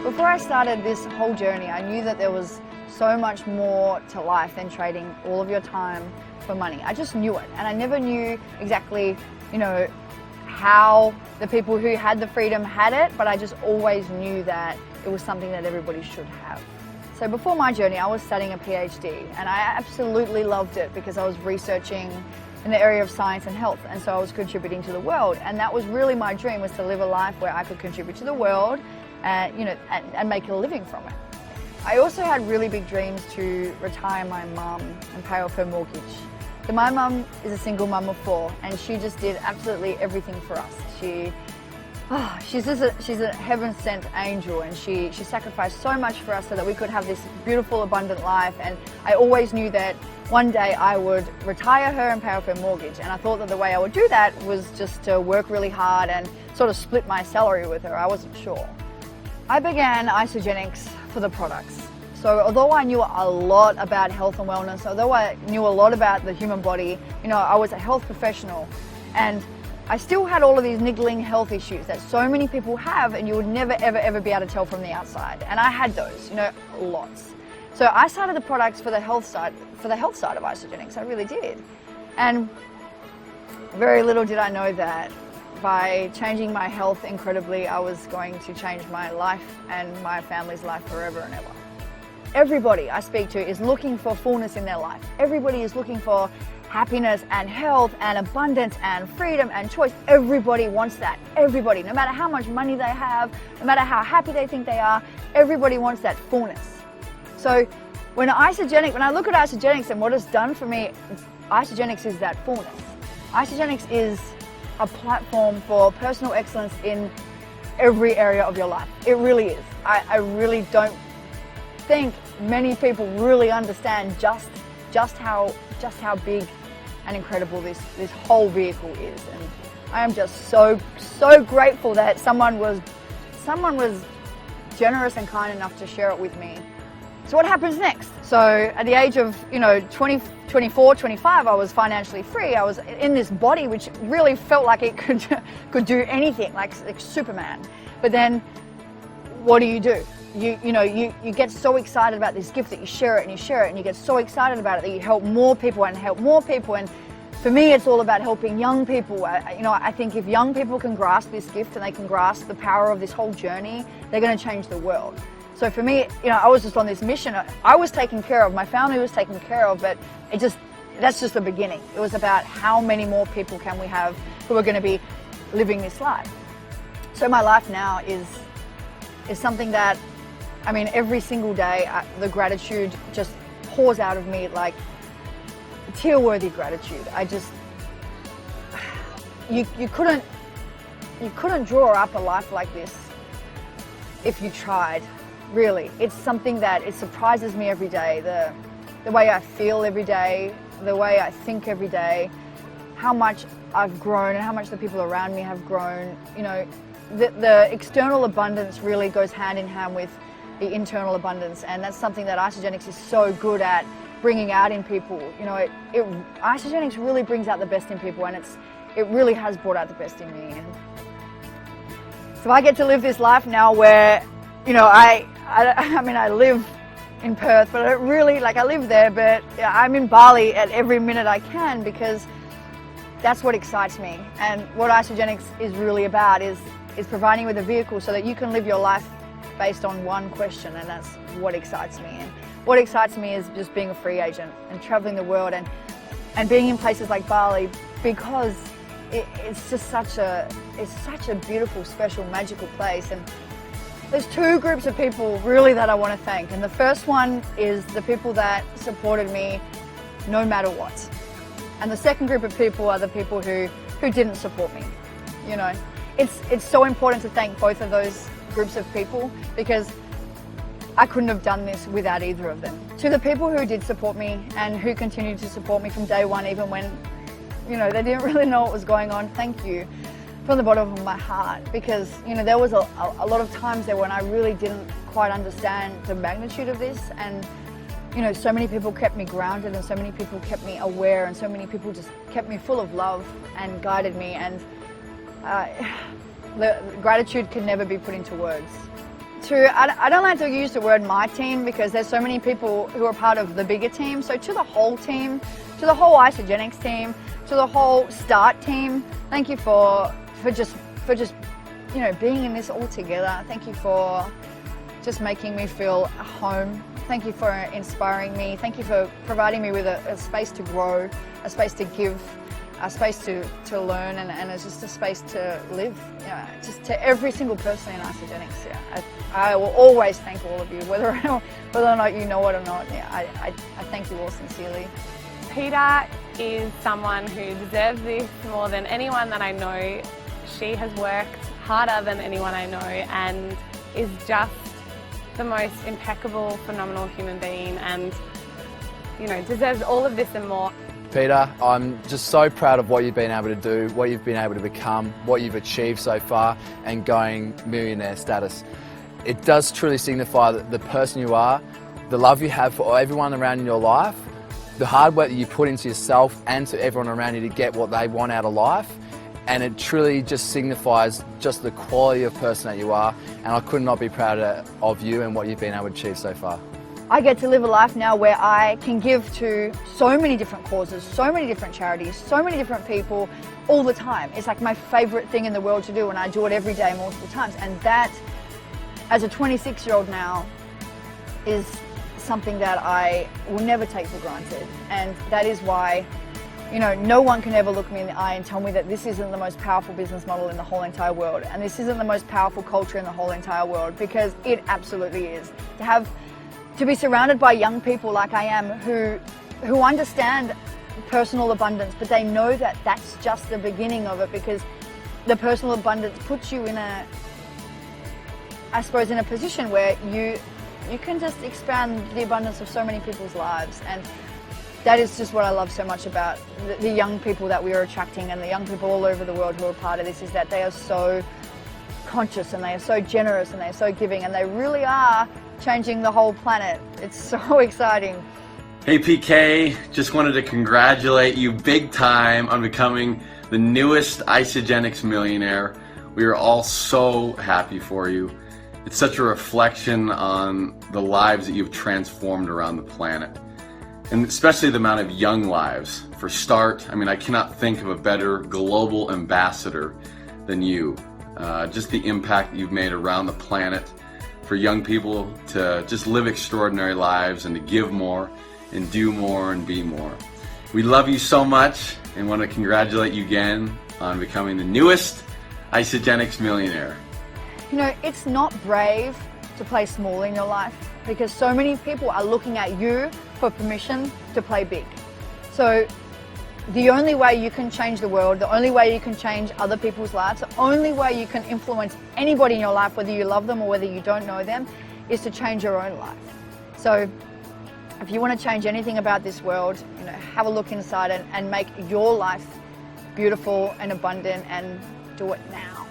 Before I started this whole journey, I knew that there was so much more to life than trading all of your time for money. I just knew it, and I never knew exactly, how the people who had the freedom had it, but I just always knew that it was something that everybody should have. So before my journey, I was studying a PhD, and I absolutely loved it because I was researching in the area of science and health, and so I was contributing to the world, and that was really my dream, was to live a life where I could contribute to the world and make a living from it. I also had really big dreams to retire my mum and pay off her mortgage. So my mum is a single mum of 4, and she just did absolutely everything for us. She's a heaven-sent angel, and she sacrificed so much for us so that we could have this beautiful, abundant life. And I always knew that one day I would retire her and pay off her mortgage. And I thought that the way I would do that was just to work really hard and sort of split my salary with her. I wasn't sure. I began Isagenix for the products. So although I knew a lot about health and wellness, although I knew a lot about the human body, I was a health professional, and I still had all of these niggling health issues that so many people have, and you would never, ever, ever be able to tell from the outside. And I had those, lots. So I started the products for the health side of Isagenix. I really did. And very little did I know that by changing my health incredibly, I was going to change my life and my family's life forever and ever. Everybody I speak to is looking for fullness in their life. Everybody is looking for happiness and health and abundance and freedom and choice. Everybody wants that. Everybody, no matter how much money they have, no matter how happy they think they are, everybody wants that fullness. So when I look at Isagenix and what it's done for me, Isagenix is that fullness. Isagenix is a platform for personal excellence in every area of your life. It really is. I really don't think many people really understand just how big and incredible this whole vehicle is, and I am just so grateful that someone was generous and kind enough to share it with me. So what happens next? So at the age of 24, 25, I was financially free. I was in this body which really felt like it could do anything, like Superman. But then what do? You get so excited about this gift that you share it, and you get so excited about it that you help more people. And for me, it's all about helping young people. I think if young people can grasp this gift and they can grasp the power of this whole journey, they're going to change the world. So for me, I was just on this mission. I was taken care of, my family was taken care of, but that's just the beginning. It was about how many more people can we have who are going to be living this life. So my life now is something that, every single day, the gratitude just pours out of me like tear-worthy gratitude. You couldn't draw up a life like this if you tried, really. It's something that it surprises me every day, the way I feel every day, the way I think every day, how much I've grown and how much the people around me have grown. The external abundance really goes hand in hand with the internal abundance, and that's something that Isagenix is so good at bringing out in people. Isagenix really brings out the best in people, and it really has brought out the best in me. And so I get to live this life now where, I live in Perth, but I live there, but I'm in Bali at every minute I can, because that's what excites me. And what Isagenix is really about is providing you with a vehicle so that you can live your life based on one question, and that's what excites me. And what excites me is just being a free agent and traveling the world and being in places like Bali, because it's just such a beautiful, special, magical place. And there's 2 groups of people really that I want to thank. And the first one is the people that supported me no matter what. And the second group of people are the people who didn't support me. It's so important to thank both of those groups of people, because I couldn't have done this without either of them. To the people who did support me and who continued to support me from day one, even when they didn't really know what was going on, thank you from the bottom of my heart, because there was a lot of times there when I really didn't quite understand the magnitude of this, and so many people kept me grounded, and so many people kept me aware, and so many people just kept me full of love and guided me, and the gratitude can never be put into words. I don't like to use the word my team because there's so many people who are part of the bigger team. So to the whole team, to the whole Isagenix team, to the whole Start team, thank you for just you know, being in this all together. Thank you for just making me feel at home. Thank you for inspiring me. Thank you for providing me with a space to grow, a space to give, a space to learn, and it's just a space to live. Yeah, just to every single person in Isagenix. Yeah, I will always thank all of you, whether or not you know it or not. Yeah, I thank you all sincerely. Peta is someone who deserves this more than anyone that I know. She has worked harder than anyone I know and is just the most impeccable, phenomenal human being, and you know, deserves all of this and more. Peta, I'm just so proud of what you've been able to do, what you've been able to become, what you've achieved so far, and going millionaire status. It does truly signify the person you are, the love you have for everyone around in your life, the hard work that you put into yourself and to everyone around you to get what they want out of life. And it truly just signifies just the quality of person that you are, and I could not be prouder of you and what you've been able to achieve so far. I get to live a life now where I can give to so many different causes, so many different charities, so many different people all the time. It's like my favorite thing in the world to do, and I do it every day multiple times. And that, as a 26-year-old now, is something that I will never take for granted. And that is why, you know, no one can ever look me in the eye and tell me that this isn't the most powerful business model in the whole entire world, and this isn't the most powerful culture in the whole entire world, because it absolutely is. To be surrounded by young people like I am who understand personal abundance, but they know that that's just the beginning of it, because the personal abundance puts you in a position where you can just expand the abundance of so many people's lives. And that is just what I love so much about the young people that we are attracting, and the young people all over the world who are part of this, is that they are so conscious, and they are so generous, and they are so giving, and they really are changing the whole planet. It's so exciting. Hey PK, just wanted to congratulate you big time on becoming the newest Isagenix Millionaire. We are all so happy for you. It's such a reflection on the lives that you've transformed around the planet, and especially the amount of young lives. For start, I mean, I cannot think of a better global ambassador than you. Just the impact you've made around the planet for young people to just live extraordinary lives and to give more and do more and be more. We love you so much and want to congratulate you again on becoming the newest Isagenix Millionaire. You know, it's not brave to play small in your life, because so many people are looking at you for permission to play big. So the only way you can change the world, the only way you can change other people's lives, the only way you can influence anybody in your life, whether you love them or whether you don't know them, is to change your own life. So if you want to change anything about this world, you know, have a look inside and make your life beautiful and abundant, and do it now.